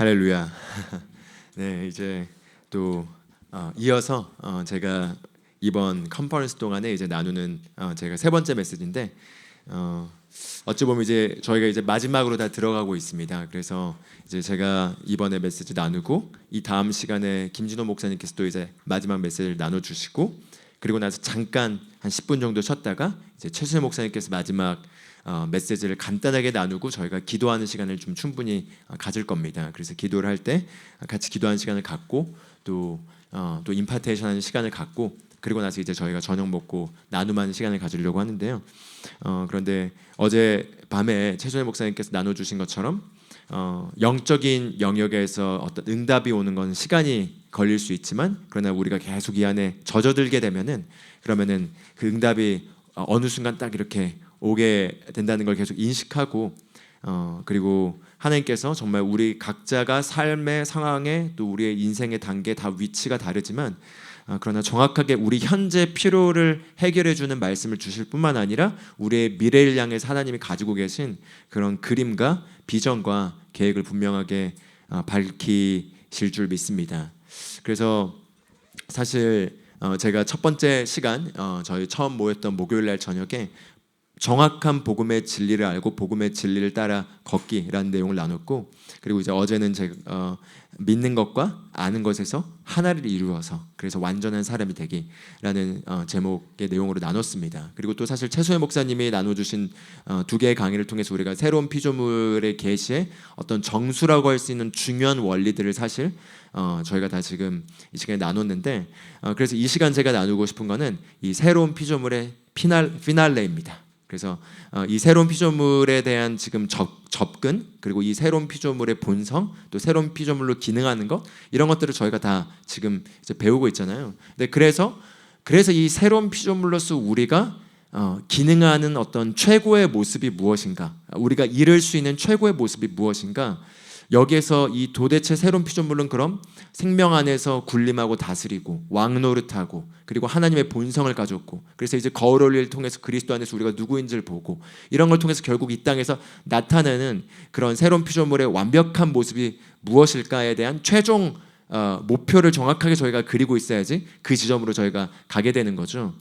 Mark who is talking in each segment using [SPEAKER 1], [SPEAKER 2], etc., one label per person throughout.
[SPEAKER 1] 할렐루야. 네, 이제 또 이어서 제가 이번 컨퍼런스 동안에 이제 나누는 제가 세 번째 메시지인데 어찌 보면 이제 저희가 이제 마지막으로 다 들어가고 있습니다. 그래서 이제 제가 이번에 메시지 나누고 이 다음 시간에 김진호 목사님께서 또 이제 마지막 메시지를 나눠주시고 그리고 나서 잠깐 한 10분 정도 쉬었다가 이제 최수혜 목사님께서 마지막 메시지를 간단하게 나누고 저희가 기도하는 시간을 좀 충분히 가질 겁니다. 그래서 기도를 할 때 같이 기도하는 시간을 갖고 또 임파테이션 하는 시간을 갖고 그리고 나서 이제 저희가 저녁 먹고 나눔하는 시간을 가지려고 하는데요. 그런데 어제 밤에 최수혜 목사님께서 나눠주신 것처럼 영적인 영역에서 어떤 응답이 오는 건 시간이 걸릴 수 있지만 그러나 우리가 계속 이 안에 젖어들게 되면은 그러면은 그 응답이 어느 순간 딱 이렇게 오게 된다는 걸 계속 인식하고 그리고 하나님께서 정말 우리 각자가 삶의 상황에 또 우리의 인생의 단계 다 위치가 다르지만 그러나 정확하게 우리 현재 필요를 해결해 주는 말씀을 주실 뿐만 아니라 우리의 미래를 향해서 하나님이 가지고 계신 그런 그림과 비전과 계획을 분명하게 밝히실 줄 믿습니다. 그래서 사실 제가 첫 번째 시간 저희 처음 모였던 목요일 날 저녁에 정확한 복음의 진리를 알고 복음의 진리를 따라 걷기라는 내용을 나눴고 그리고 이제 어제는 제가 믿는 것과 아는 것에서 하나를 이루어서 그래서 완전한 사람이 되기라는 제목의 내용으로 나눴습니다. 그리고 또 사실 최수혜 목사님이 나눠주신 두 개의 강의를 통해서 우리가 새로운 피조물의 계시에 어떤 정수라고 할 수 있는 중요한 원리들을 사실 저희가 다 지금 이 시간에 나눴는데 그래서 이 시간 제가 나누고 싶은 거는 이 새로운 피조물의 피날레입니다. 그래서 이 새로운 피조물에 대한 지금 접근 그리고 이 새로운 피조물의 본성 또 새로운 피조물로 기능하는 것 이런 것들을 저희가 다 지금 이제 배우고 있잖아요. 근데 그래서 이 새로운 피조물로서 우리가 기능하는 어떤 최고의 모습이 무엇인가 우리가 이룰 수 있는 최고의 모습이 무엇인가 여기에서 이 도대체 새로운 피조물은 그럼 생명 안에서 군림하고 다스리고 왕노릇하고 그리고 하나님의 본성을 가졌고 그래서 이제 거울 원리를 통해서 그리스도 안에서 우리가 누구인지를 보고 이런 걸 통해서 결국 이 땅에서 나타내는 그런 새로운 피조물의 완벽한 모습이 무엇일까에 대한 최종 목표를 정확하게 저희가 그리고 있어야지 그 지점으로 저희가 가게 되는 거죠.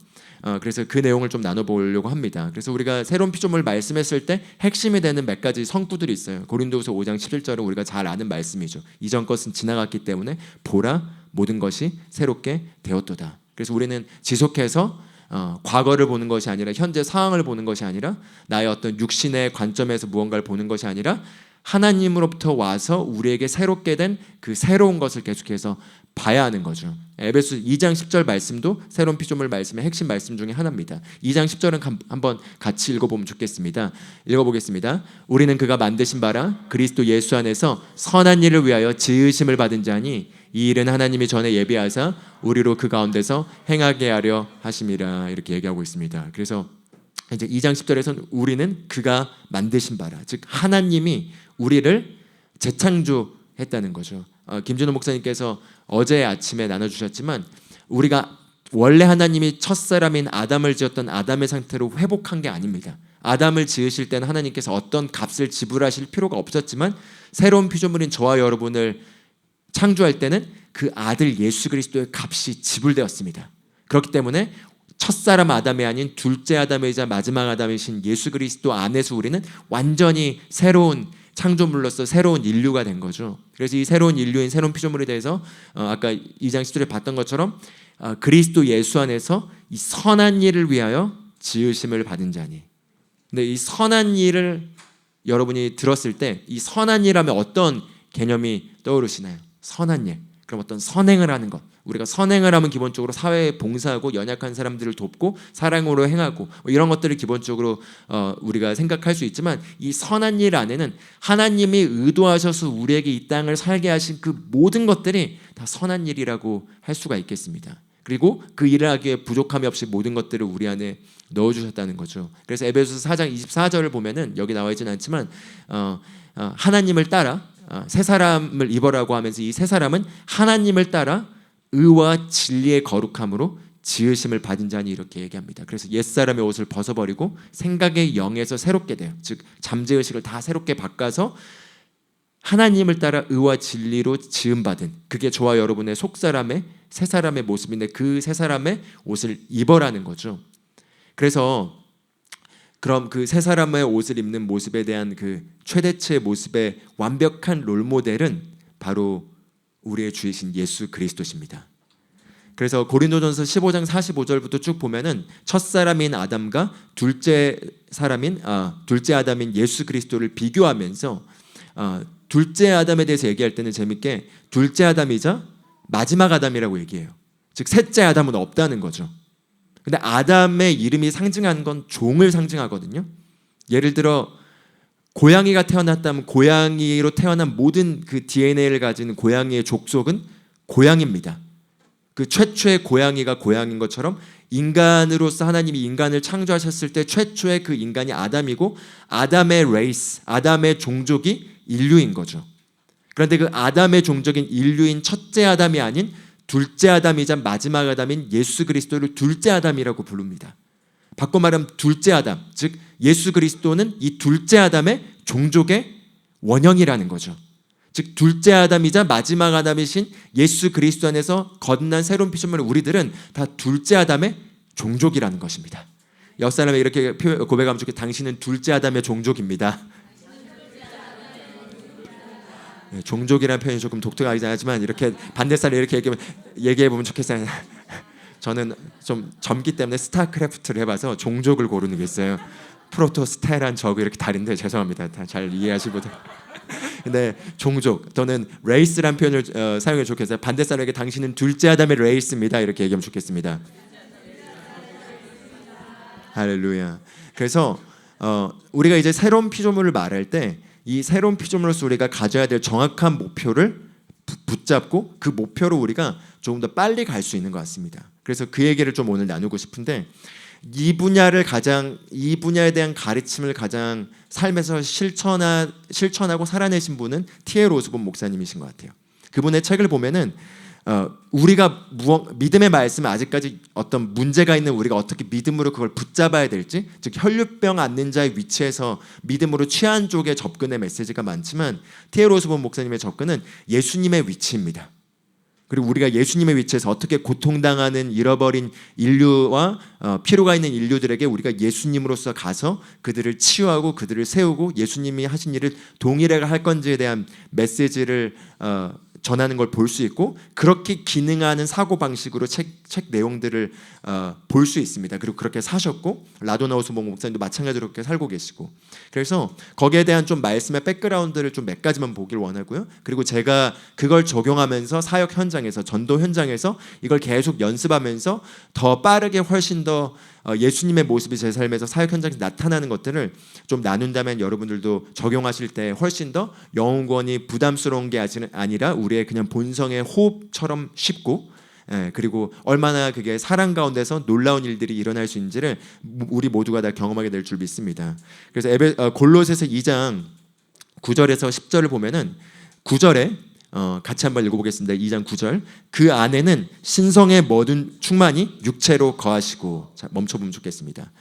[SPEAKER 1] 그래서 그 내용을 좀 나눠보려고 합니다. 그래서 우리가 새로운 피조물 말씀했을 때 핵심이 되는 몇 가지 성구들이 있어요. 고린도후서 5장 11절은 우리가 잘 아는 말씀이죠. 이전 것은 지나갔기 때문에 보라 모든 것이 새롭게 되었도다. 그래서 우리는 지속해서 과거를 보는 것이 아니라 현재 상황을 보는 것이 아니라 나의 어떤 육신의 관점에서 무언가를 보는 것이 아니라 하나님으로부터 와서 우리에게 새롭게 된 그 새로운 것을 계속해서 봐야 하는 거죠. 에베소 2장 10절 말씀도 새로운 피조물 말씀의 핵심 말씀 중에 하나입니다. 2장 10절은 한번 같이 읽어보면 좋겠습니다. 읽어보겠습니다. 우리는 그가 만드신 바라 그리스도 예수 안에서 선한 일을 위하여 지으심을 받은 자니 이 일은 하나님이 전에 예비하사 우리로 그 가운데서 행하게 하려 하심이라 이렇게 얘기하고 있습니다. 그래서 이제 2장 10절에서는 우리는 그가 만드신 바라 즉 하나님이 우리를 재창조했다는 거죠. 김진호 목사님께서 어제 아침에 나눠주셨지만 우리가 원래 하나님이 첫사람인 아담을 지었던 아담의 상태로 회복한 게 아닙니다. 아담을 지으실 때는 하나님께서 어떤 값을 지불하실 필요가 없었지만 새로운 피조물인 저와 여러분을 창조할 때는 그 아들 예수 그리스도의 값이 지불되었습니다. 그렇기 때문에 첫사람 아담이 아닌 둘째 아담이자 마지막 아담이신 예수 그리스도 안에서 우리는 완전히 새로운 창조물로서 새로운 인류가 된 거죠. 그래서 이 새로운 인류인 새로운 피조물에 대해서 아까 2장 10절에 봤던 것처럼 그리스도 예수 안에서 이 선한 일을 위하여 지으심을 받은 자니. 근데 이 선한 일을 여러분이 들었을 때 이 선한 일하면 어떤 개념이 떠오르시나요? 선한 일. 그럼 어떤 선행을 하는 것. 우리가 선행을 하면 기본적으로 사회에 봉사하고 연약한 사람들을 돕고 사랑으로 행하고 이런 것들을 기본적으로 우리가 생각할 수 있지만 이 선한 일 안에는 하나님이 의도하셔서 우리에게 이 땅을 살게 하신 그 모든 것들이 다 선한 일이라고 할 수가 있겠습니다. 그리고 그 일을 하기에 부족함이 없이 모든 것들을 우리 안에 넣어주셨다는 거죠. 그래서 에베소서 4장 24절을 보면은 여기 나와 있지는 않지만 하나님을 따라 새 사람을 입어라고 하면서 이 새 사람은 하나님을 따라 의와 진리의 거룩함으로 지으심을 받은 자니 이렇게 얘기합니다. 그래서 옛사람의 옷을 벗어버리고 생각의 영에서 새롭게 돼요. 즉 잠재의식을 다 새롭게 바꿔서 하나님을 따라 의와 진리로 지음받은, 그게 저와 여러분의 속사람의 새 사람의 모습인데 그 새 사람의 옷을 입어라는 거죠. 그래서 그럼 그 새 사람의 옷을 입는 모습에 대한 그 최대치의 모습의 완벽한 롤모델은 바로 우리의 주이신 예수 그리스도십니다. 그래서 고린도전서 15장 45절부터 쭉 보면은 첫사람인 아담과 둘째 아담인 예수 그리스도를 비교하면서 둘째 아담에 대해서 얘기할 때는 재밌게 둘째 아담이자 마지막 아담이라고 얘기해요. 즉 셋째 아담은 없다는 거죠. 근데 아담의 이름이 상징하는 건 종을 상징하거든요. 예를 들어 고양이가 태어났다면 고양이로 태어난 모든 그 DNA를 가진 고양이의 족속은 고양이입니다. 그 최초의 고양이가 고양이인 것처럼 인간으로서 하나님이 인간을 창조하셨을 때 최초의 그 인간이 아담이고 아담의 레이스, 아담의 종족이 인류인 거죠. 그런데 그 아담의 종족인 인류인 첫째 아담이 아닌 둘째 아담이자 마지막 아담인 예수 그리스도를 둘째 아담이라고 부릅니다. 바꿔 말하면 둘째 아담, 즉 예수 그리스도는 이 둘째 아담의 종족의 원형이라는 거죠. 즉 둘째 아담이자 마지막 아담이신 예수 그리스도 안에서 거듭난 새로운 피조물 우리들은 다 둘째 아담의 종족이라는 것입니다. 옆 사람에 이렇게 고백하면 좋겠 당신은 둘째 아담의 종족입니다. 네, 종족이라는 표현이 조금 독특하긴 하지만 이렇게 반대살에 이렇게 얘기해보면 좋겠어요. 저는 좀 젊기 때문에 스타크래프트를 해봐서 종족을 고르는 게 있어요. 프로토스테란 저그 이렇게 다른데 죄송합니다. 다 잘 이해하시고. 근데 종족 또는 레이스란 표현을 사용해 좋겠어요. 반대사람에게 당신은 둘째 아담의 레이스입니다. 이렇게 얘기하면 좋겠습니다. 할렐루야. 그래서 우리가 이제 새로운 피조물을 말할 때 이 새로운 피조물로서 우리가 가져야 될 정확한 목표를 붙잡고 그 목표로 우리가 조금 더 빨리 갈 수 있는 것 같습니다. 그래서 그 얘기를 좀 오늘 나누고 싶은데 이 분야에 대한 가르침을 가장 삶에서 실천하고 살아내신 분은 T.L. 오스본 목사님이신 것 같아요. 그분의 책을 보면은 우리가 믿음의 말씀에 아직까지 어떤 문제가 있는 우리가 어떻게 믿음으로 그걸 붙잡아야 될지, 즉 혈류병 앓는 자의 위치에서 믿음으로 취한 쪽의 접근의 메시지가 많지만 T.L. 오스본 목사님의 접근은 예수님의 위치입니다. 그리고 우리가 예수님의 위치에서 어떻게 고통당하는 잃어버린 인류와 필요가 있는 인류들에게 우리가 예수님으로서 가서 그들을 치유하고 그들을 세우고 예수님이 하신 일을 동일하게 할 건지에 대한 메시지를 전하는 걸 볼 수 있고, 그렇게 기능하는 사고방식으로 책 내용들을 볼 수 있습니다. 그리고 그렇게 사셨고 라도나우스 목사님도 마찬가지로 그렇게 살고 계시고, 그래서 거기에 대한 좀 말씀의 백그라운드를 좀 몇 가지만 보길 원하고요. 그리고 제가 그걸 적용하면서 사역 현장에서 전도 현장에서 이걸 계속 연습하면서 더 빠르게 훨씬 더 예수님의 모습이 제 삶에서 사역 현장에서 나타나는 것들을 좀 나눈다면 여러분들도 적용하실 때 훨씬 더 영혼권이 부담스러운 게 아니라 우리의 그냥 본성의 호흡처럼 쉽고, 그리고 얼마나 그게 사랑 가운데서 놀라운 일들이 일어날 수 있는지를 우리 모두가 다 경험하게 될 줄 믿습니다. 그래서 골로새서 2장 9절에서 10절을 보면은 9절에 같이 한번 읽어보겠습니다. 2장 9절. 그 안에는 신성의 모든 충만이 육체로 거하시고. 자, 멈춰보면 좋겠습니다.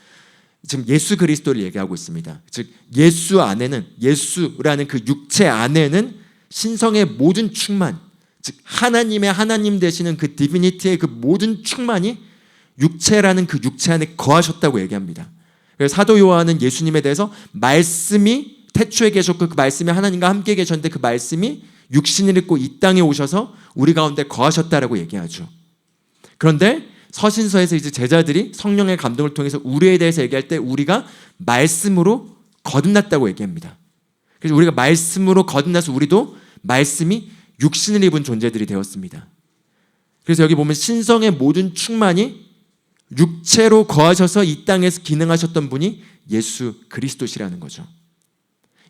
[SPEAKER 1] 지금 예수 그리스도를 얘기하고 있습니다. 즉 예수 안에는, 예수라는 그 육체 안에는 신성의 모든 충만, 즉 하나님의 하나님 되시는 그 디비니티의 그 모든 충만이 육체라는 그 육체 안에 거하셨다고 얘기합니다. 그래서 사도 요한은 예수님에 대해서 말씀이 태초에 계셨고 그 말씀이 하나님과 함께 계셨는데 그 말씀이 육신을 입고 이 땅에 오셔서 우리 가운데 거하셨다라고 얘기하죠. 그런데 서신서에서 이제 제자들이 성령의 감동을 통해서 우리에 대해서 얘기할 때 우리가 말씀으로 거듭났다고 얘기합니다. 그래서 우리가 말씀으로 거듭나서 우리도 말씀이 육신을 입은 존재들이 되었습니다. 그래서 여기 보면 신성의 모든 충만이 육체로 거하셔서 이 땅에서 기능하셨던 분이 예수 그리스도시라는 거죠.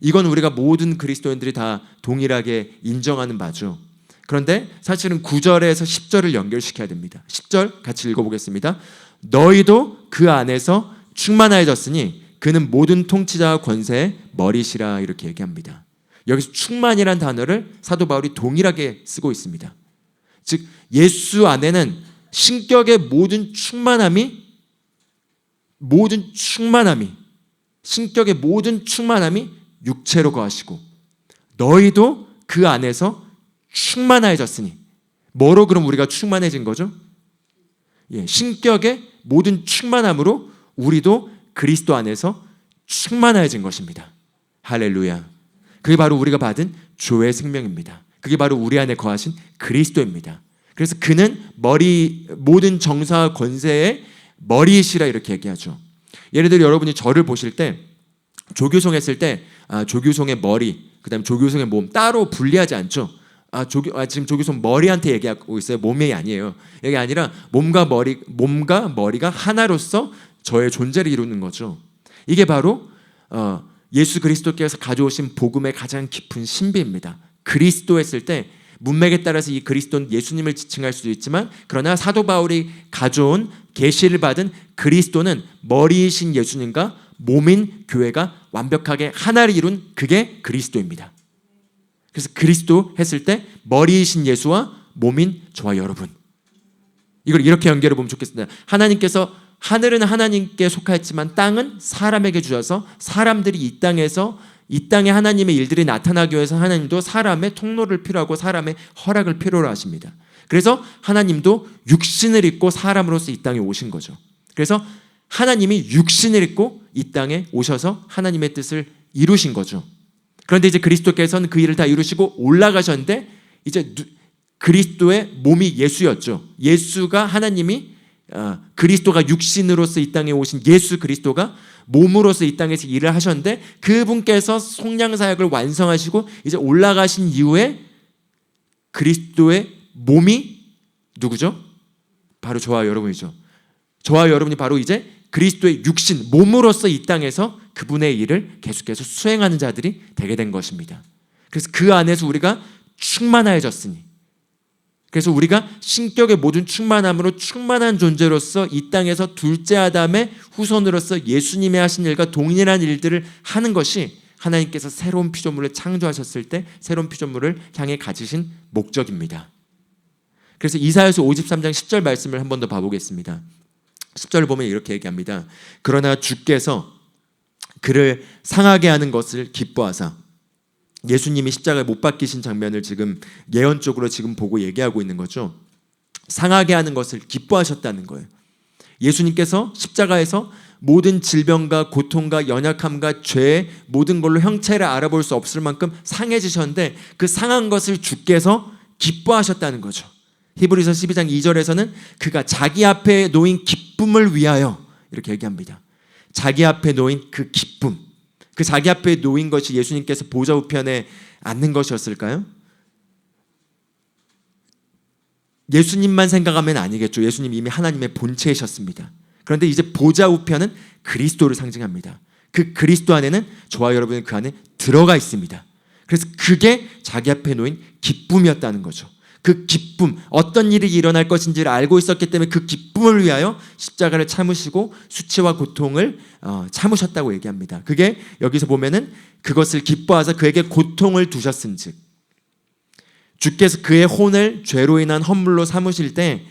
[SPEAKER 1] 이건 우리가 모든 그리스도인들이 다 동일하게 인정하는 바죠. 그런데 사실은 9절에서 10절을 연결시켜야 됩니다. 10절 같이 읽어보겠습니다. 너희도 그 안에서 충만해졌으니 그는 모든 통치자와 권세의 머리시라, 이렇게 얘기합니다. 여기서 충만이란 단어를 사도 바울이 동일하게 쓰고 있습니다. 즉 예수 안에는 신격의 모든 충만함이 신격의 모든 충만함이 육체로 거하시고 너희도 그 안에서 충만해졌으니. 뭐로 그럼 우리가 충만해진 거죠? 신격의 모든 충만함으로 우리도 그리스도 안에서 충만해진 것입니다. 할렐루야. 그게 바로 우리가 받은 조의 생명입니다. 그게 바로 우리 안에 거하신 그리스도입니다. 그래서 그는 모든 정사와 권세의 머리이시라 이렇게 얘기하죠. 예를 들어 여러분이 저를 보실 때 조교송 했을 때 조교송의 머리, 그다음에 조교송의 몸 따로 분리하지 않죠. 지금 조교송 머리한테 얘기하고 있어요. 몸이 아니에요. 이게 아니라 몸과 머리가 하나로서 저의 존재를 이루는 거죠. 이게 바로 예수 그리스도께서 가져오신 복음의 가장 깊은 신비입니다. 그리스도 했을 때 문맥에 따라서 이 그리스도는 예수님을 지칭할 수도 있지만, 그러나 사도 바울이 가져온 계시를 받은 그리스도는 머리이신 예수님과 몸인 교회가 완벽하게 하나를 이룬 그게 그리스도입니다. 그래서 그리스도 했을 때 머리이신 예수와 몸인 저와 여러분, 이걸 이렇게 연결해 보면 좋겠습니다. 하나님께서 하늘은 하나님께 속하였지만 땅은 사람에게 주셔서 사람들이 이 땅에 하나님의 일들이 나타나기 위해서 하나님도 사람의 통로를 필요하고 사람의 허락을 필요로 하십니다. 그래서 하나님도 육신을 입고 사람으로서 이 땅에 오신 거죠. 그래서 하나님이 육신을 입고 이 땅에 오셔서 하나님의 뜻을 이루신 거죠. 그런데 이제 그리스도께서는 그 일을 다 이루시고 올라가셨는데, 이제 그리스도의 몸이 예수였죠. 예수가 그리스도가 육신으로서 이 땅에 오신 예수 그리스도가 몸으로서 이 땅에서 일을 하셨는데, 그분께서 속량사역을 완성하시고 이제 올라가신 이후에 그리스도의 몸이 누구죠? 바로 저와 여러분이죠. 저와 여러분이 바로 이제 그리스도의 육신, 몸으로서 이 땅에서 그분의 일을 계속해서 수행하는 자들이 되게 된 것입니다. 그래서 그 안에서 우리가 충만해졌으니, 그래서 우리가 신격의 모든 충만함으로 충만한 존재로서 이 땅에서 둘째 아담의 후손으로서 예수님이 하신 일과 동일한 일들을 하는 것이 하나님께서 새로운 피조물을 창조하셨을 때 새로운 피조물을 향해 가지신 목적입니다. 그래서 이사야서 53장 10절 말씀을 한 번 더 봐보겠습니다. 10절을 보면 이렇게 얘기합니다. 그러나 주께서 그를 상하게 하는 것을 기뻐하사, 예수님이 십자가에 못 박히신 장면을 지금 예언적으로 지금 보고 얘기하고 있는 거죠. 상하게 하는 것을 기뻐하셨다는 거예요. 예수님께서 십자가에서 모든 질병과 고통과 연약함과 죄의 모든 걸로 형체를 알아볼 수 없을 만큼 상해지셨는데, 그 상한 것을 주께서 기뻐하셨다는 거죠. 히브리서 12장 2절에서는 그가 자기 앞에 놓인 기쁨을 위하여 이렇게 얘기합니다. 자기 앞에 놓인 그 기쁨, 그 자기 앞에 놓인 것이 예수님께서 보좌 우편에 앉는 것이었을까요? 예수님만 생각하면 아니겠죠. 예수님 이미 하나님의 본체이셨습니다. 그런데 이제 보좌 우편은 그리스도를 상징합니다. 그 그리스도 안에는 저와 여러분은 그 안에 들어가 있습니다. 그래서 그게 자기 앞에 놓인 기쁨이었다는 거죠. 그 기쁨, 어떤 일이 일어날 것인지를 알고 있었기 때문에 그 기쁨을 위하여 십자가를 참으시고 수치와 고통을 참으셨다고 얘기합니다. 그게 여기서 보면은 그것을 기뻐하사 그에게 고통을 두셨은즉, 주께서 그의 혼을 죄로 인한 헌물로 삼으실 때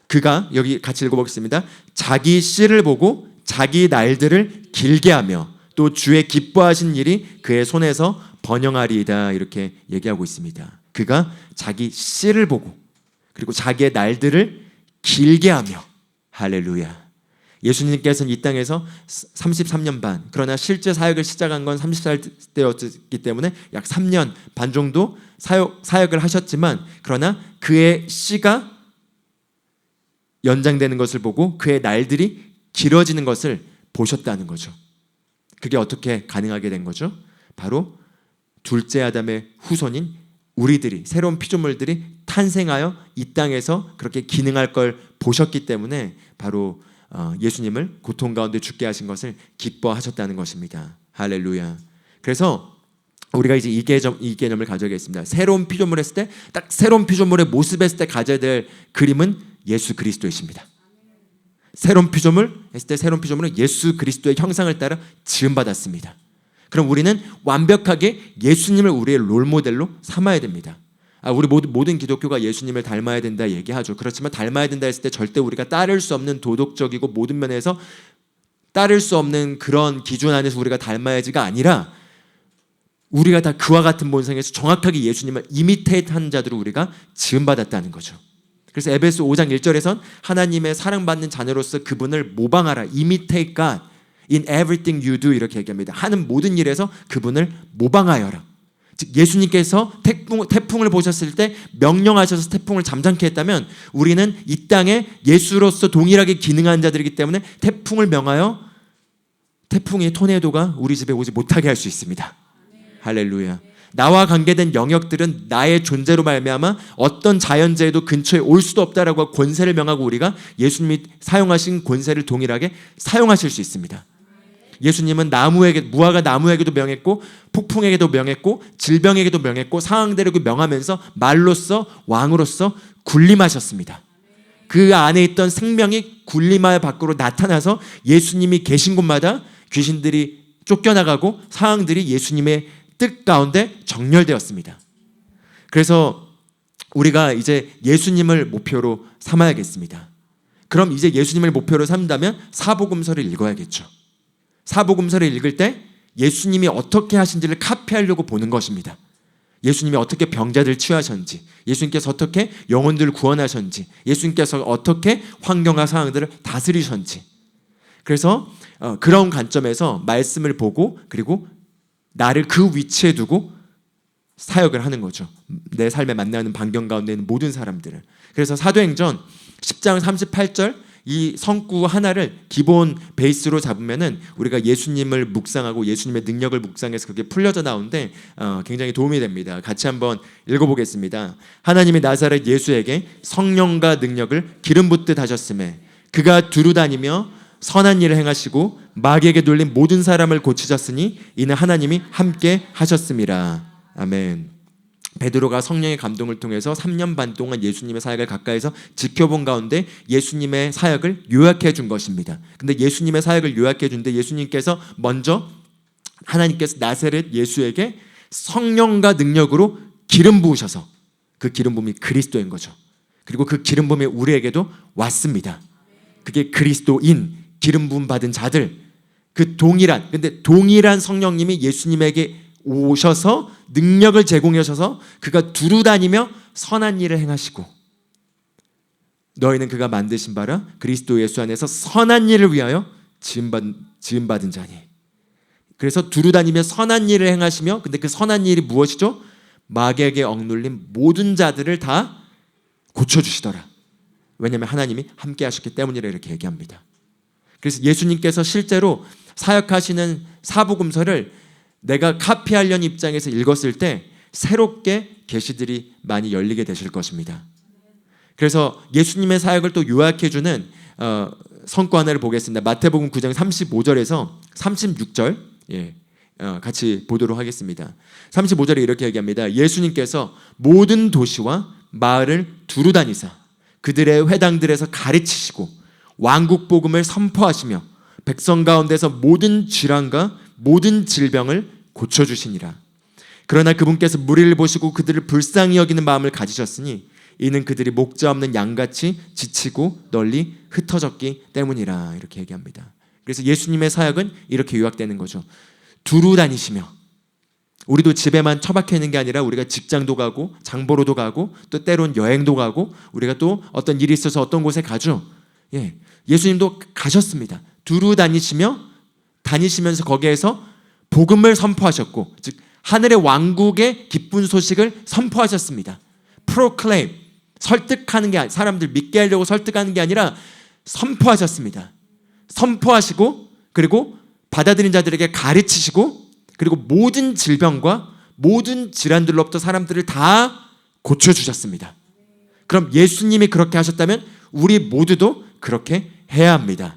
[SPEAKER 1] 그가, 여기 같이 읽어보겠습니다. 자기 씨를 보고 자기 날들을 길게 하며 또 주의 기뻐하신 일이 그의 손에서 번영하리이다, 이렇게 얘기하고 있습니다. 그가 자기 씨를 보고 그리고 자기의 날들을 길게 하며, 할렐루야. 예수님께서는 이 땅에서 33년 반, 그러나 실제 사역을 시작한 건 30살 때였기 때문에 약 3년 반 정도 사역을 하셨지만, 그러나 그의 씨가 연장되는 것을 보고 그의 날들이 길어지는 것을 보셨다는 거죠. 그게 어떻게 가능하게 된 거죠? 바로 둘째 아담의 후손인 우리들이, 새로운 피조물들이 탄생하여 이 땅에서 그렇게 기능할 걸 보셨기 때문에 바로 예수님을 고통 가운데 죽게 하신 것을 기뻐하셨다는 것입니다. 할렐루야. 그래서 우리가 이제 이 개념을 가져야겠습니다. 새로운 피조물 했을 때, 딱 새로운 피조물의 모습했을 때 가져야 될 그림은 예수 그리스도이십니다. 새로운 피조물 했을 때 새로운 피조물은 예수 그리스도의 형상을 따라 지음받았습니다. 그럼 우리는 완벽하게 예수님을 우리의 롤모델로 삼아야 됩니다. 우리 모든 기독교가 예수님을 닮아야 된다 얘기하죠. 그렇지만 닮아야 된다 했을 때 절대 우리가 따를 수 없는 도덕적이고 모든 면에서 따를 수 없는 그런 기준 안에서 우리가 닮아야지가 아니라, 우리가 다 그와 같은 본성에서 정확하게 예수님을 이미테이트하는 자들로 우리가 지음받았다는 거죠. 그래서 에베소 5장 1절에선 하나님의 사랑받는 자녀로서 그분을 모방하라. Imitate God in everything you do 이렇게 얘기합니다. 하는 모든 일에서 그분을 모방하여라. 즉 예수님께서 태풍을 보셨을 때 명령하셔서 태풍을 잠잠케 했다면 우리는 이 땅에 예수로서 동일하게 기능하는 자들이기 때문에 태풍을 명하여 태풍의 토네이도가 우리 집에 오지 못하게 할 수 있습니다. 할렐루야. 나와 관계된 영역들은 나의 존재로 말미암아 어떤 자연재해도 근처에 올 수도 없다라고 권세를 명하고 우리가 예수님이 사용하신 권세를 동일하게 사용하실 수 있습니다. 예수님은 무화과 나무에게도 명했고 폭풍에게도 명했고 질병에게도 명했고 상황대로 명하면서 말로써 왕으로서 군림하셨습니다. 그 안에 있던 생명이 군림하여 밖으로 나타나서 예수님이 계신 곳마다 귀신들이 쫓겨나가고 상황들이 예수님의 뜻 가운데 정렬되었습니다. 그래서 우리가 이제 예수님을 목표로 삼아야겠습니다. 그럼 이제 예수님을 목표로 삼다면 사복음서를 읽어야겠죠. 사복음서를 읽을 때 예수님이 어떻게 하신지를 카피하려고 보는 것입니다. 예수님이 어떻게 병자들 치유하셨는지, 예수님께서 어떻게 영혼들을 구원하셨는지, 예수님께서 어떻게 환경과 상황들을 다스리셨는지. 그래서 그런 관점에서 말씀을 보고 그리고 나를 그 위치에 두고 사역을 하는 거죠. 내 삶에 만나는 반경 가운데 있는 모든 사람들을. 그래서 사도행전 10장 38절 이 성구 하나를 기본 베이스로 잡으면은 우리가 예수님을 묵상하고 예수님의 능력을 묵상해서 그게 풀려져 나오는데 굉장히 도움이 됩니다. 같이 한번 읽어보겠습니다. 하나님이 나사렛 예수에게 성령과 능력을 기름 붓듯 하셨음에 그가 두루 다니며 선한 일을 행하시고 마귀에게 눌린 모든 사람을 고치셨으니 이는 하나님이 함께 하셨음이라. 아멘. 베드로가 성령의 감동을 통해서 3년 반 동안 예수님의 사역을 가까이서 지켜본 가운데 예수님의 사역을 요약해 준 것입니다. 근데 예수님의 사역을 요약해 준데 예수님께서 먼저 하나님께서 나사렛 예수에게 성령과 능력으로 기름 부으셔서 그 기름 부음이 그리스도인 거죠. 그리고 그 기름 부음이 우리에게도 왔습니다. 그게 그리스도인 기름 부음 받은 자들, 그 동일한 성령님이 예수님에게 오셔서 능력을 제공하셔서 그가 두루 다니며 선한 일을 행하시고 너희는 그가 만드신 바라 그리스도 예수 안에서 선한 일을 위하여 지음받은 자니. 그래서 두루 다니며 선한 일을 행하시며 근데 그 선한 일이 무엇이죠? 마귀에게 억눌린 모든 자들을 다 고쳐주시더라. 왜냐하면 하나님이 함께 하셨기 때문이라 이렇게 얘기합니다. 그래서 예수님께서 실제로 사역하시는 사복음서를 내가 카피하려는 입장에서 읽었을 때 새롭게 계시들이 많이 열리게 되실 것입니다. 그래서 예수님의 사역을 또 요약해주는 성구 하나를 보겠습니다. 마태복음 9장 35절에서 36절 같이 보도록 하겠습니다. 35절에 이렇게 얘기합니다. 예수님께서 모든 도시와 마을을 두루 다니사 그들의 회당들에서 가르치시고 왕국 복음을 선포하시며 백성 가운데서 모든 질환과 모든 질병을 고쳐주시니라. 그러나 그분께서 무리를 보시고 그들을 불쌍히 여기는 마음을 가지셨으니 이는 그들이 목자 없는 양같이 지치고 널리 흩어졌기 때문이라 이렇게 얘기합니다. 그래서 예수님의 사역은 이렇게 요약되는 거죠. 두루 다니시며 우리도 집에만 처박혀 있는 게 아니라 우리가 직장도 가고 장보러도 가고 또 때론 여행도 가고 우리가 또 어떤 일이 있어서 어떤 곳에 가죠. 예수님도 가셨습니다. 두루 다니시면서 거기에서 복음을 선포하셨고 즉 하늘의 왕국의 기쁜 소식을 선포하셨습니다. proclaim 설득하는 게 사람들 믿게 하려고 설득하는 게 아니라 선포하셨습니다. 선포하시고 그리고 받아들인 자들에게 가르치시고 그리고 모든 질병과 모든 질환들로부터 사람들을 다 고쳐주셨습니다. 그럼 예수님이 그렇게 하셨다면 우리 모두도 그렇게 해야 합니다.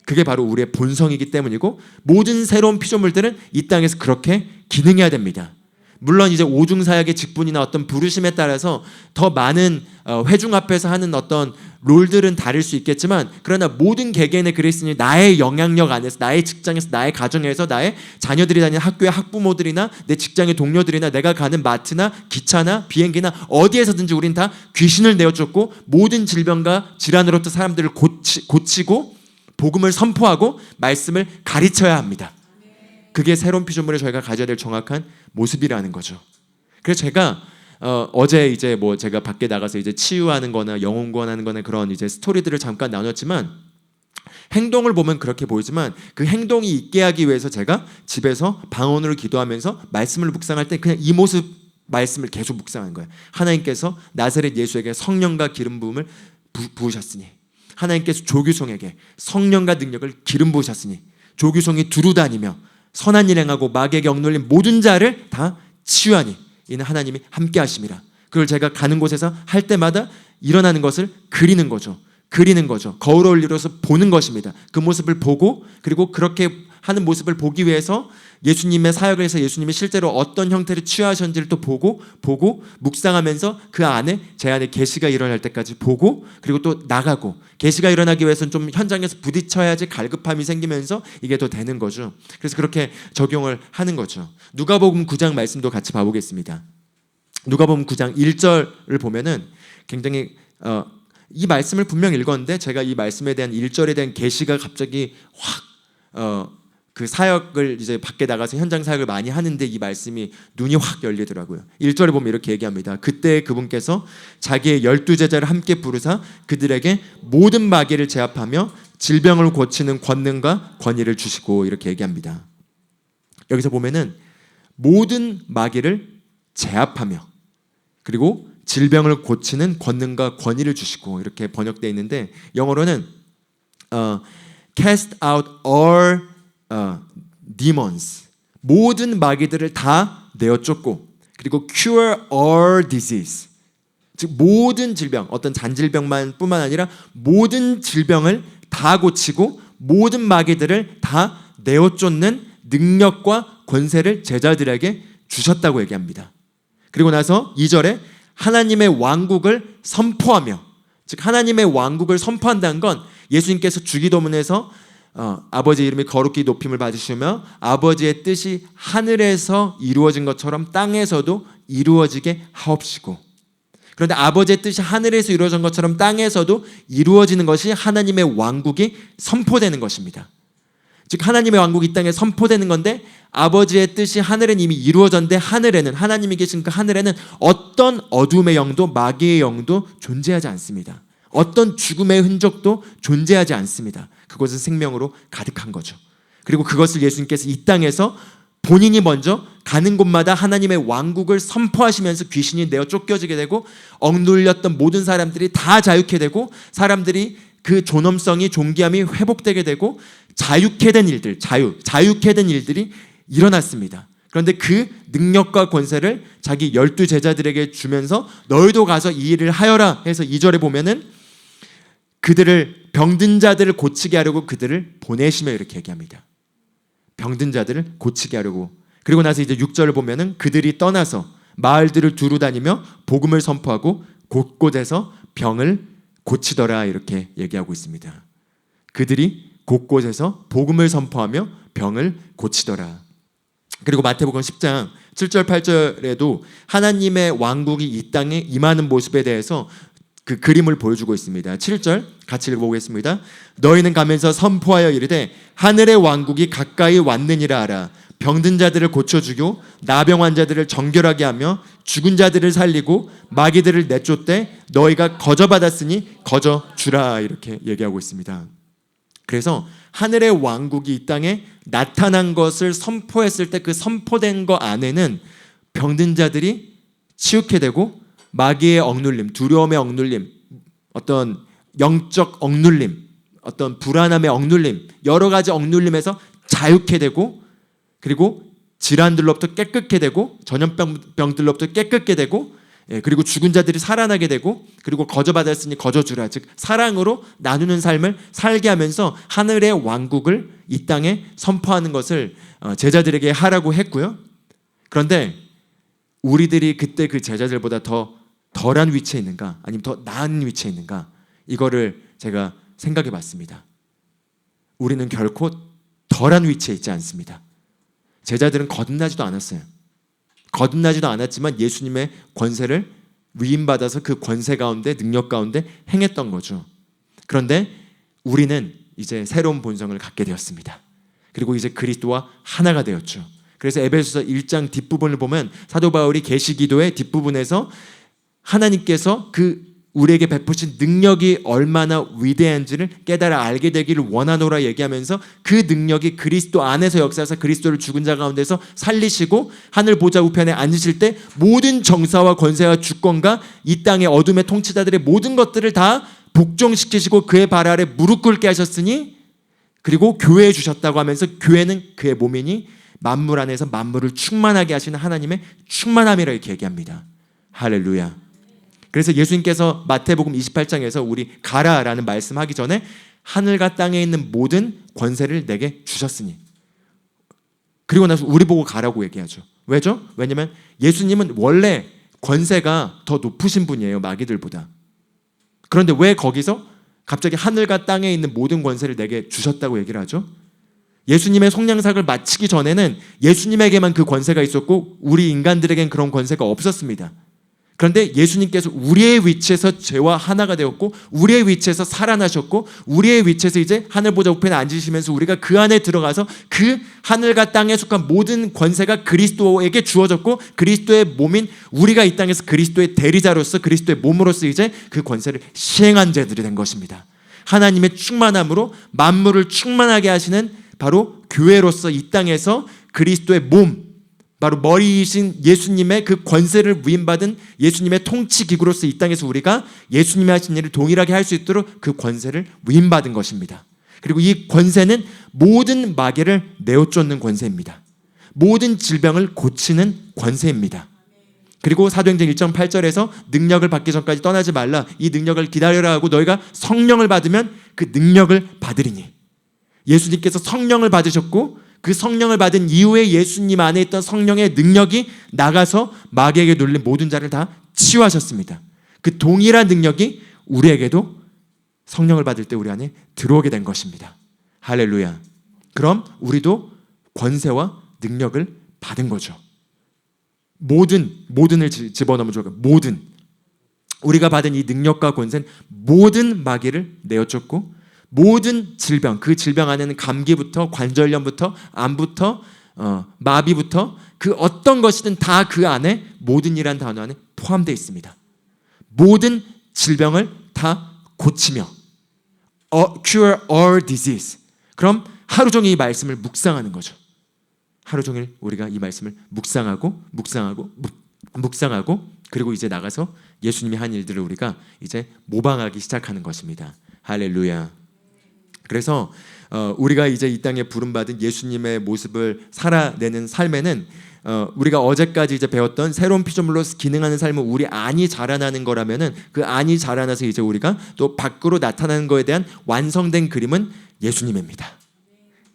[SPEAKER 1] 그게 바로 우리의 본성이기 때문이고 모든 새로운 피조물들은 이 땅에서 그렇게 기능해야 됩니다. 물론 이제 오중사역의 직분이나 어떤 부르심에 따라서 더 많은 회중 앞에서 하는 어떤 롤들은 다를 수 있겠지만 그러나 모든 개개인의 그리스도인이 나의 영향력 안에서 나의 직장에서 나의 가정에서 나의 자녀들이 다니는 학교의 학부모들이나 내 직장의 동료들이나 내가 가는 마트나 기차나 비행기나 어디에서든지 우린 다 귀신을 내어쫓고 모든 질병과 질환으로부터 사람들을 고치고 복음을 선포하고 말씀을 가르쳐야 합니다. 그게 새로운 피조물에 저희가 가져야 될 정확한 모습이라는 거죠. 그래서 제가 어제 이제 뭐 제가 밖에 나가서 이제 치유하는 거나 영혼 구원하는 거나 그런 이제 스토리들을 잠깐 나눴지만, 행동을 보면 그렇게 보이지만 그 행동이 있게 하기 위해서 제가 집에서 방언으로 기도하면서 말씀을 묵상할 때 그냥 이 모습 말씀을 계속 묵상한 거예요. 하나님께서 나사렛 예수에게 성령과 기름 부음을 부으셨으니, 하나님께서 조규송에게 성령과 능력을 기름 부으셨으니 조규송이 두루 다니며 선한 일 행하고 마귀에게 억눌린 모든 자를 다 치유하니 이는 하나님이 함께 하심이라. 그걸 제가 가는 곳에서 할 때마다 일어나는 것을 그리는 거죠. 거울에 올려서 보는 것입니다. 그 모습을 보고, 그리고 그렇게 하는 모습을 보기 위해서 예수님의 사역을 해서 예수님이 실제로 어떤 형태로 치유하셨는지를 또 보고 묵상하면서 그 안에 제 안에 계시가 일어날 때까지 보고, 그리고 또 나가고, 계시가 일어나기 위해서는 좀 현장에서 부딪혀야지 갈급함이 생기면서 이게 더 되는 거죠. 그래서 그렇게 적용을 하는 거죠. 누가복음 9장 말씀도 같이 봐보겠습니다. 누가복음 9장 1절을 보면은 굉장히 이 말씀을 분명 읽었는데 제가 이 말씀에 대한 1절에 대한 계시가 갑자기 확 그 사역을 이제 밖에 나가서 현장 사역을 많이 하는데 이 말씀이 눈이 확 열리더라고요. 1절에 보면 이렇게 얘기합니다. 그때 그분께서 자기의 12제자를 함께 부르사 그들에게 모든 마귀를 제압하며 질병을 고치는 권능과 권위를 주시고, 이렇게 얘기합니다. 여기서 보면은 모든 마귀를 제압하며 그리고 질병을 고치는 권능과 권위를 주시고, 이렇게 번역되어 있는데 영어로는 cast out all demons, 모든 마귀들을 다 내어 쫓고, 그리고 cure all disease, 즉 모든 질병, 어떤 잔질병만 뿐만 아니라 모든 질병을 다 고치고 모든 마귀들을 다 내어 쫓는 능력과 권세를 제자들에게 주셨다고 얘기합니다. 그리고 나서 2절에 하나님의 왕국을 선포하며, 즉 하나님의 왕국을 선포한다는 건 예수님께서 주기도문에서 아버지 이름이 거룩히 높임을 받으시며 아버지의 뜻이 하늘에서 이루어진 것처럼 땅에서도 이루어지게 하옵시고, 그런데 아버지의 뜻이 하늘에서 이루어진 것처럼 땅에서도 이루어지는 것이 하나님의 왕국이 선포되는 것입니다. 즉 하나님의 왕국이 이 땅에 선포되는 건데, 아버지의 뜻이 하늘은 이미 이루어졌는데 하늘에는, 하나님이 계신 그 하늘에는 어떤 어둠의 영도 마귀의 영도 존재하지 않습니다. 어떤 죽음의 흔적도 존재하지 않습니다. 그것은 생명으로 가득한 거죠. 그리고 그것을 예수님께서 이 땅에서 본인이 먼저 가는 곳마다 하나님의 왕국을 선포하시면서 귀신이 내어 쫓겨지게 되고, 억눌렸던 모든 사람들이 다 자유케 되고, 사람들이 그 존엄성이, 존귀함이 회복되게 되고 자유케 된 일들, 자유케 된 일들이 일어났습니다. 그런데 그 능력과 권세를 자기 12제자들에게 주면서 너희도 가서 이 일을 하여라 해서 2절에 보면은 그들을, 병든 자들을 고치게 하려고 그들을 보내시며, 이렇게 얘기합니다. 병든 자들을 고치게 하려고. 그리고 나서 이제 6절을 보면은 그들이 떠나서 마을들을 두루 다니며 복음을 선포하고 곳곳에서 병을 고치더라, 이렇게 얘기하고 있습니다. 그들이 곳곳에서 복음을 선포하며 병을 고치더라. 그리고 마태복음 10장 7절 8절에도 하나님의 왕국이 이 땅에 임하는 모습에 대해서 그 그림을 보여주고 있습니다. 7절 같이 읽어보겠습니다. 너희는 가면서 선포하여 이르되 하늘의 왕국이 가까이 왔느니라 하라. 병든 자들을 고쳐주고 나병 환자들을 정결하게 하며 죽은 자들을 살리고 마귀들을 내쫓되 너희가 거저받았으니 거저주라, 이렇게 얘기하고 있습니다. 그래서 하늘의 왕국이 이 땅에 나타난 것을 선포했을 때 그 선포된 것 안에는 병든 자들이 치유케 되고 마귀의 억눌림, 두려움의 억눌림, 어떤 영적 억눌림, 어떤 불안함의 억눌림, 여러 가지 억눌림에서 자유케 되고, 그리고 질환들로부터 깨끗게 되고, 전염병들로부터 깨끗게 되고, 그리고 죽은 자들이 살아나게 되고, 그리고 거저받았으니 거저주라, 즉 사랑으로 나누는 삶을 살게 하면서 하늘의 왕국을 이 땅에 선포하는 것을 제자들에게 하라고 했고요. 그런데 우리들이 그때 그 제자들보다 더 덜한 위치에 있는가, 아니면 더 나은 위치에 있는가, 이거를 제가 생각해 봤습니다. 우리는 결코 덜한 위치에 있지 않습니다. 제자들은 거듭나지도 않았어요. 거듭나지도 않았지만 예수님의 권세를 위임받아서 그 권세 가운데, 능력 가운데 행했던 거죠. 그런데 우리는 이제 새로운 본성을 갖게 되었습니다. 그리고 이제 그리스도와 하나가 되었죠. 그래서 에베소서 1장 뒷부분을 보면 사도 바울이 계시기도의 뒷부분에서 하나님께서 우리에게 베푸신 능력이 얼마나 위대한지를 깨달아 알게 되기를 원하노라 얘기하면서 그 능력이 그리스도 안에서 역사해서 그리스도를 죽은 자 가운데서 살리시고 하늘 보좌 우편에 앉으실 때 모든 정사와 권세와 주권과 이 땅의 어둠의 통치자들의 모든 것들을 다 복종시키시고 그의 발 아래 무릎 꿇게 하셨으니 그리고 교회에 주셨다고 하면서 교회는 그의 몸이니 만물 안에서 만물을 충만하게 하시는 하나님의 충만함이라 이렇게 얘기합니다. 할렐루야. 그래서 예수님께서 마태복음 28장에서 우리 가라라는 말씀하기 전에 하늘과 땅에 있는 모든 권세를 내게 주셨으니, 그리고 나서 우리 보고 가라고 얘기하죠. 왜죠? 왜냐하면 예수님은 원래 권세가 더 높으신 분이에요, 마귀들보다. 그런데 왜 거기서 갑자기 하늘과 땅에 있는 모든 권세를 내게 주셨다고 얘기를 하죠? 예수님의 속량삭을 마치기 전에는 예수님에게만 그 권세가 있었고 우리 인간들에겐 그런 권세가 없었습니다. 그런데 예수님께서 우리의 위치에서 죄와 하나가 되었고 우리의 위치에서 살아나셨고 우리의 위치에서 이제 하늘 보좌 우편에 앉으시면서 우리가 그 안에 들어가서 그 하늘과 땅에 속한 모든 권세가 그리스도에게 주어졌고 그리스도의 몸인 우리가 이 땅에서 그리스도의 대리자로서 그리스도의 몸으로서 이제 그 권세를 시행한 자들이 된 것입니다. 하나님의 충만함으로 만물을 충만하게 하시는 바로 교회로서 이 땅에서 그리스도의 몸, 바로 머리이신 예수님의 그 권세를 위임받은 예수님의 통치기구로서 이 땅에서 우리가 예수님이 하신 일을 동일하게 할 수 있도록 그 권세를 위임받은 것입니다. 그리고 이 권세는 모든 마귀를 내어쫓는 권세입니다. 모든 질병을 고치는 권세입니다. 그리고 사도행전 1.8절에서 능력을 받기 전까지 떠나지 말라, 이 능력을 기다려라 하고 너희가 성령을 받으면 그 능력을 받으리니, 예수님께서 성령을 받으셨고 그 성령을 받은 이후에 예수님 안에 있던 성령의 능력이 나가서 마귀에게 눌린 모든 자를 다 치유하셨습니다. 그 동일한 능력이 우리에게도 성령을 받을 때 우리 안에 들어오게 된 것입니다. 할렐루야. 그럼 우리도 권세와 능력을 받은 거죠. 모든을 집어넣으면 좋을 거예요. 모든. 우리가 받은 이 능력과 권세는 모든 마귀를 내어쫓고 모든 질병, 그 질병 안에는 감기부터 관절염부터 암부터 마비부터 그 어떤 것이든 다 그 안에, 모든이란 단어 안에 포함되어 있습니다. 모든 질병을 다 고치며 cure all disease. 그럼 하루 종일 이 말씀을 묵상하는 거죠. 하루 종일 우리가 이 말씀을 묵상하고 그리고 이제 나가서 예수님이 한 일들을 우리가 이제 모방하기 시작하는 것입니다. 할렐루야. 그래서 우리가 이제 이 땅에 부름받은 예수님의 모습을 살아내는 삶에는 우리가 어제까지 이제 배웠던 새로운 피조물로 기능하는 삶은 우리 안이 자라나는 거라면은 그 안이 자라나서 이제 우리가 또 밖으로 나타나는 거에 대한 완성된 그림은 예수님입니다.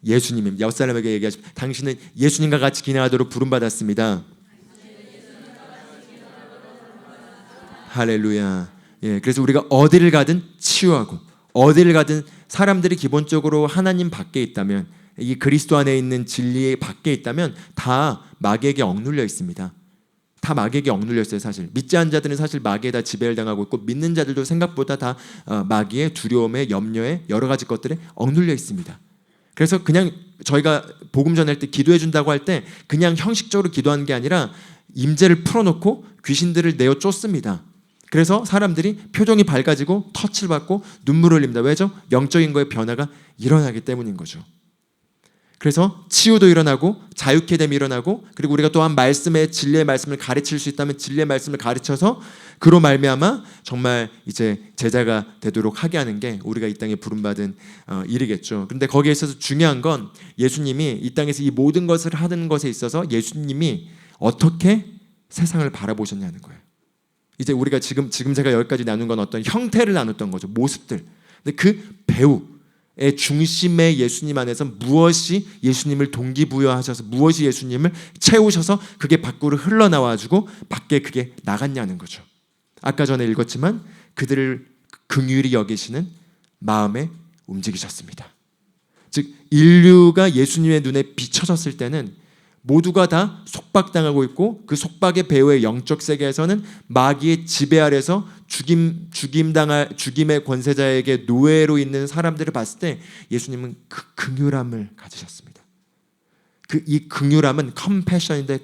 [SPEAKER 1] 예수님입니다. 옆 사람에게 얘기하시오. 당신은 예수님과 같이 기능하도록 부름받았습니다. 할렐루야. 예, 그래서 우리가 어디를 가든 치유하고 어디를 가든 사람들이 기본적으로 하나님 밖에 있다면, 이 그리스도 안에 있는 진리 밖에 있다면 다 마귀에게 억눌려 있습니다. 다 마귀에게 억눌려 있어요. 사실 믿지 않은 자들은 사실 마귀에 다 지배를 당하고 있고 믿는 자들도 생각보다 다 마귀의 두려움에 염려에 여러 가지 것들에 억눌려 있습니다. 그래서 그냥 저희가 복음 전할 때 기도해 준다고 할 때 그냥 형식적으로 기도하는 게 아니라 임재를 풀어놓고 귀신들을 내어 쫓습니다. 그래서 사람들이 표정이 밝아지고 터치를 받고 눈물을 흘립니다. 왜죠? 영적인 거에 변화가 일어나기 때문인 거죠. 그래서 치유도 일어나고 자유케 됨이 일어나고, 그리고 우리가 또한 말씀의 진리의 말씀을 가르칠 수 있다면 진리의 말씀을 가르쳐서 그로 말미암아 정말 이제 제자가 되도록 하게 하는 게 우리가 이 땅에 부름받은 일이겠죠. 그런데 거기에 있어서 중요한 건 예수님이 이 땅에서 이 모든 것을 하는 것에 있어서 예수님이 어떻게 세상을 바라보셨냐는 거예요. 이제 우리가 지금 제가 여기까지 나눈 건 어떤 형태를 나눴던 거죠. 모습들. 근데 그 배우의 중심에 예수님 안에서 무엇이 예수님을 동기부여하셔서 무엇이 예수님을 채우셔서 그게 밖으로 흘러나와가지고 밖에 그게 나갔냐는 거죠. 아까 전에 읽었지만 그들을 긍휼히 여기시는 마음에 움직이셨습니다. 즉 인류가 예수님의 눈에 비춰졌을 때는 모두가 다 속박당하고 있고 그 속박의 배후의 영적 세계에서는 마귀의 지배 아래서 죽임의 권세자에게 노예로 있는 사람들을 봤을 때 예수님은 그 긍휼함을 가지셨습니다. 이 긍휼함은 컴패션인데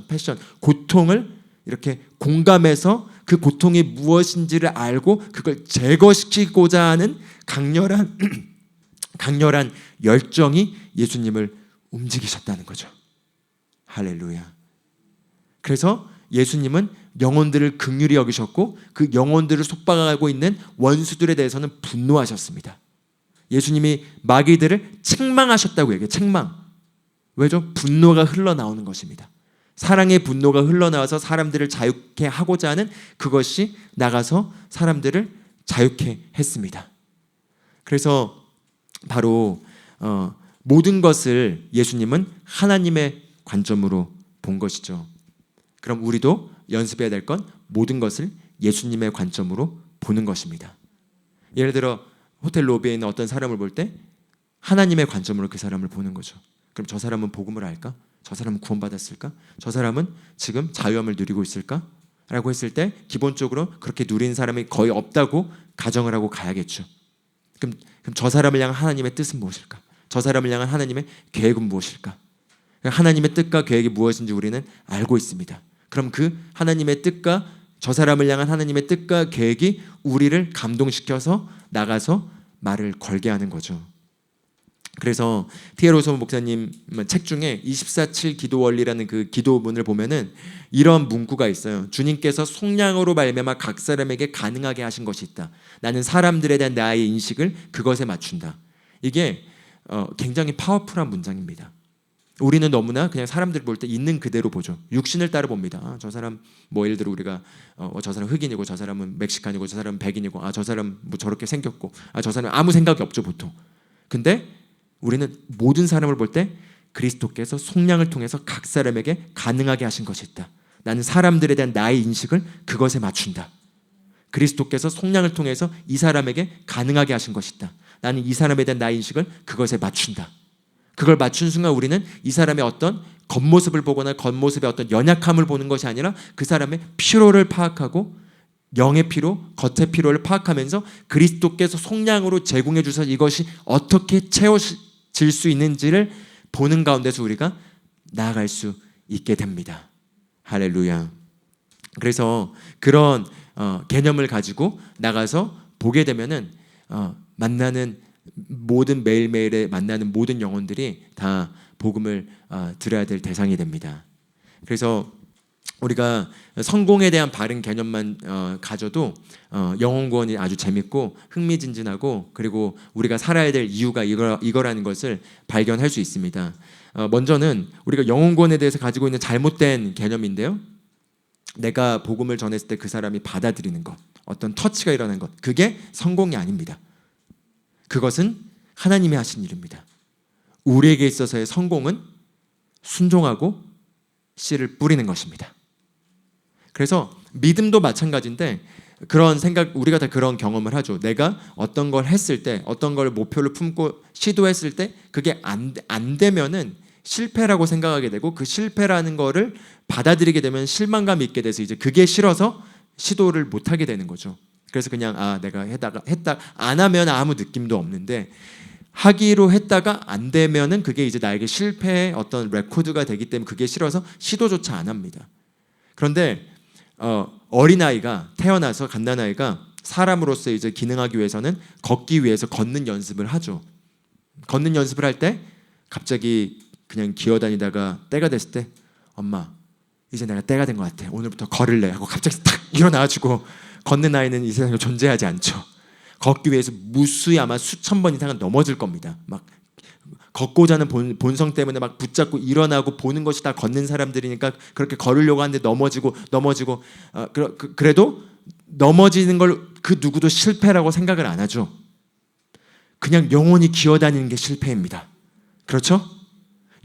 [SPEAKER 1] 패션 고통을 이렇게 공감해서 그 고통이 무엇인지를 알고 그걸 제거시키고자 하는 강렬한 열정이 예수님을 움직이셨다는 거죠. 할렐루야. 그래서 예수님은 영혼들을 긍휼히 여기셨고 그 영혼들을 속박하고 있는 원수들에 대해서는 분노하셨습니다. 예수님이 마귀들을 책망하셨다고 얘기해요. 책망. 왜죠? 분노가 흘러나오는 것입니다. 사랑의 분노가 흘러나와서 사람들을 자유케 하고자 하는 그것이 나가서 사람들을 자유케 했습니다. 그래서 바로 모든 것을 예수님은 하나님의 관점으로 본 것이죠. 그럼 우리도 연습해야 될 건 모든 것을 예수님의 관점으로 보는 것입니다. 예를 들어 호텔 로비에 있는 어떤 사람을 볼 때 하나님의 관점으로 그 사람을 보는 거죠. 그럼 저 사람은 복음을 알까? 저 사람은 구원받았을까? 저 사람은 지금 자유함을 누리고 있을까? 라고 했을 때 기본적으로 그렇게 누린 사람이 거의 없다고 가정을 하고 가야겠죠. 그럼 저 사람을 향한 하나님의 뜻은 무엇일까? 저 사람을 향한 하나님의 계획은 무엇일까? 하나님의 뜻과 계획이 무엇인지 우리는 알고 있습니다. 그럼 그 하나님의 뜻과 저 사람을 향한 하나님의 뜻과 계획이 우리를 감동시켜서 나가서 말을 걸게 하는 거죠. 그래서 티에로소 목사님 책 중에 24/7 기도 원리라는 그 기도문을 보면은 이런 문구가 있어요. 주님께서 속량으로 말미암아 각 사람에게 가능하게 하신 것이 있다. 나는 사람들에 대한 나의 인식을 그것에 맞춘다. 이게 굉장히 파워풀한 문장입니다. 우리는 너무나 그냥 사람들 볼 때 있는 그대로 보죠. 육신을 따라 봅니다. 저 사람 뭐 예를 들어 우리가 저 사람 흑인이고 저 사람은 멕시칸이고 저 사람은 백인이고 저 사람 뭐 저렇게 생겼고 저 사람 아무 생각이 없죠 보통. 근데 우리는 모든 사람을 볼 때 그리스도께서 속량을 통해서 각 사람에게 가능하게 하신 것이 있다. 나는 사람들에 대한 나의 인식을 그것에 맞춘다. 그리스도께서 속량을 통해서 이 사람에게 가능하게 하신 것이 있다. 나는 이 사람에 대한 나의 인식을 그것에 맞춘다. 그걸 맞춘 순간 우리는 이 사람의 어떤 겉모습을 보거나 겉모습의 어떤 연약함을 보는 것이 아니라 그 사람의 피로를 파악하고 영의 피로, 겉의 피로를 파악하면서 그리스도께서 속량으로 제공해 주셔서 이것이 어떻게 채워질 수 있는지를 보는 가운데서 우리가 나아갈 수 있게 됩니다. 할렐루야. 그래서 그런 개념을 가지고 나가서 보게 되면은 만나는 모든 매일매일에 만나는 모든 영혼들이 다 복음을 들어야 될 대상이 됩니다. 그래서 우리가 성공에 대한 바른 개념만 가져도 영혼 구원이 아주 재밌고 흥미진진하고 그리고 우리가 살아야 될 이유가 이거라는 것을 발견할 수 있습니다. 먼저는 우리가 영혼 구원에 대해서 가지고 있는 잘못된 개념인데요. 내가 복음을 전했을 때 그 사람이 받아들이는 것, 어떤 터치가 일어나는 것, 그게 성공이 아닙니다. 그것은 하나님이 하신 일입니다. 우리에게 있어서의 성공은 순종하고 씨를 뿌리는 것입니다. 그래서 믿음도 마찬가지인데 그런 생각, 우리가 다 그런 경험을 하죠. 내가 어떤 걸 했을 때, 어떤 걸 목표를 품고 시도했을 때 그게 안 되면은 실패라고 생각하게 되고 그 실패라는 거를 받아들이게 되면 실망감이 있게 돼서 이제 그게 싫어서 시도를 못 하게 되는 거죠. 그래서 그냥 내가 했다 안 하면 아무 느낌도 없는데 하기로 했다가 안 되면은 그게 이제 나에게 실패의 어떤 레코드가 되기 때문에 그게 싫어서 시도조차 안 합니다. 그런데 어린아이가 태어나서 갓난아이가 사람으로서 이제 기능하기 위해서는 걷기 위해서 걷는 연습을 하죠. 걷는 연습을 할 때 갑자기 그냥 기어다니다가 때가 됐을 때 엄마 이제 내가 때가 된 것 같아. 오늘부터 걸을래 하고 갑자기 탁 일어나가지고 걷는 아이는 이 세상에 존재하지 않죠. 걷기 위해서 무수히 아마 수천 번 이상은 넘어질 겁니다. 막 걷고자 하는 본성 때문에 막 붙잡고 일어나고 보는 것이 다 걷는 사람들이니까 그렇게 걸으려고 하는데 넘어지고 그래도 넘어지는 걸 그 누구도 실패라고 생각을 안 하죠. 그냥 영원히 기어다니는 게 실패입니다. 그렇죠?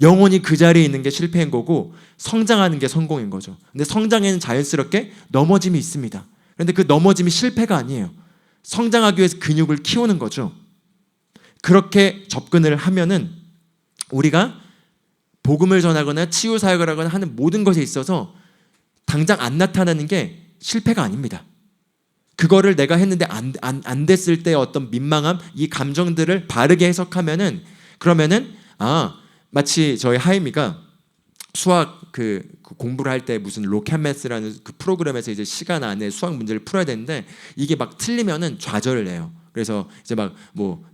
[SPEAKER 1] 영원히 그 자리에 있는 게 실패인 거고 성장하는 게 성공인 거죠. 근데 성장에는 자연스럽게 넘어짐이 있습니다. 그런데 그 넘어짐이 실패가 아니에요. 성장하기 위해서 근육을 키우는 거죠. 그렇게 접근을 하면은 우리가 복음을 전하거나 치유 사역을 하거나 하는 모든 것에 있어서 당장 안 나타나는 게 실패가 아닙니다. 그거를 내가 했는데 안 됐을 때 어떤 민망함, 이 감정들을 바르게 해석하면은 그러면은 마치 저희 하임이가 수학 그 공부를 할 때 무슨 로켓매스라는 그 프로그램에서 이제 시간 안에 수학 문제를 풀어야 되는데 이게 막 틀리면은 좌절을 해요. 그래서 이제 막 뭐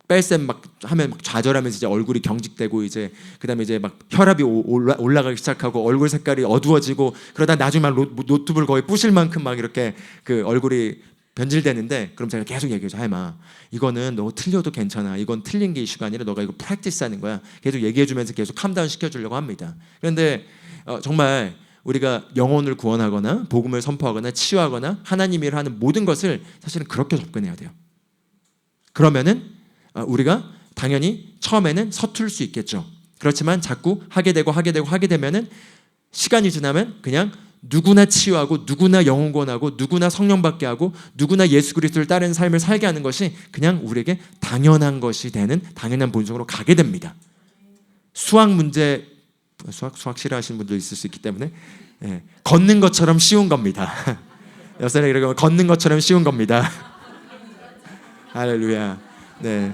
[SPEAKER 1] 뺄셈 막 하면 막 좌절하면서 이제 얼굴이 경직되고 이제 그다음에 이제 막 혈압이 올라가기 시작하고 얼굴 색깔이 어두워지고 그러다 나중에 막 노트북을 거의 부실 만큼 막 이렇게 그 얼굴이 변질되는데 그럼 제가 계속 얘기해줘. 하임아, 이거는 너 틀려도 괜찮아. 이건 틀린 게 이슈가 아니라 너가 이거 프랙티스 하는 거야. 계속 얘기해주면서 계속 캄다운 시켜주려고 합니다. 그런데 정말 우리가 영혼을 구원하거나 복음을 선포하거나 치유하거나 하나님이 일을 하는 모든 것을 사실은 그렇게 접근해야 돼요. 그러면은 우리가 당연히 처음에는 서툴 수 있겠죠. 그렇지만 자꾸 하게 되면은 시간이 지나면 그냥 누구나 치유하고 누구나 영혼 구원하고 누구나 성령 받게 하고 누구나 예수 그리스도를 따르는 삶을 살게 하는 것이 그냥 우리에게 당연한 것이 되는 당연한 본성으로 가게 됩니다. 수학 문제 수학 싫어하시는 분도 있을 수 있기 때문에 걷는 것처럼 쉬운 겁니다. 옆 사람이 이러면 걷는 것처럼 쉬운 겁니다. 할렐루야. 네.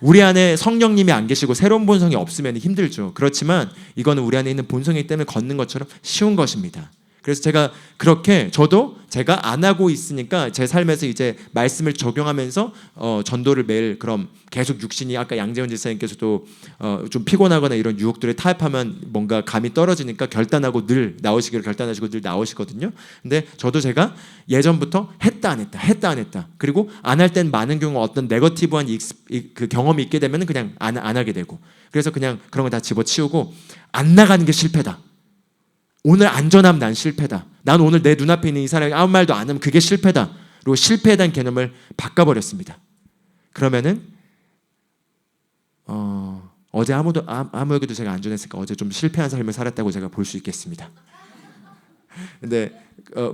[SPEAKER 1] 우리 안에 성령님이 안 계시고 새로운 본성이 없으면 힘들죠. 그렇지만 이거는 우리 안에 있는 본성이기 때문에 걷는 것처럼 쉬운 것입니다. 그래서 제가 그렇게 저도 제가 안 하고 있으니까 제 삶에서 이제 말씀을 적용하면서 전도를 매일 그럼 계속 육신이 아까 양재원 지사님께서도 좀 피곤하거나 이런 유혹들에 타협하면 뭔가 감이 떨어지니까 결단하고 늘 나오시기를 결단하시고 늘 나오시거든요. 근데 저도 제가 예전부터 했다 안 했다 그리고 안 할 땐 많은 경우 어떤 네거티브한 그 경험이 있게 되면 그냥 안 하게 되고 그래서 그냥 그런 거 다 집어치우고 안 나가는 게 실패다. 오늘 안전하면 난 실패다. 난 오늘 내 눈앞에 있는 이 사람이 아무 말도 안 하면 그게 실패다. 그리고 실패에 대한 개념을 바꿔버렸습니다. 그러면은 어제 아무에게도 제가 안전했으니까 어제 좀 실패한 삶을 살았다고 제가 볼 수 있겠습니다. 근데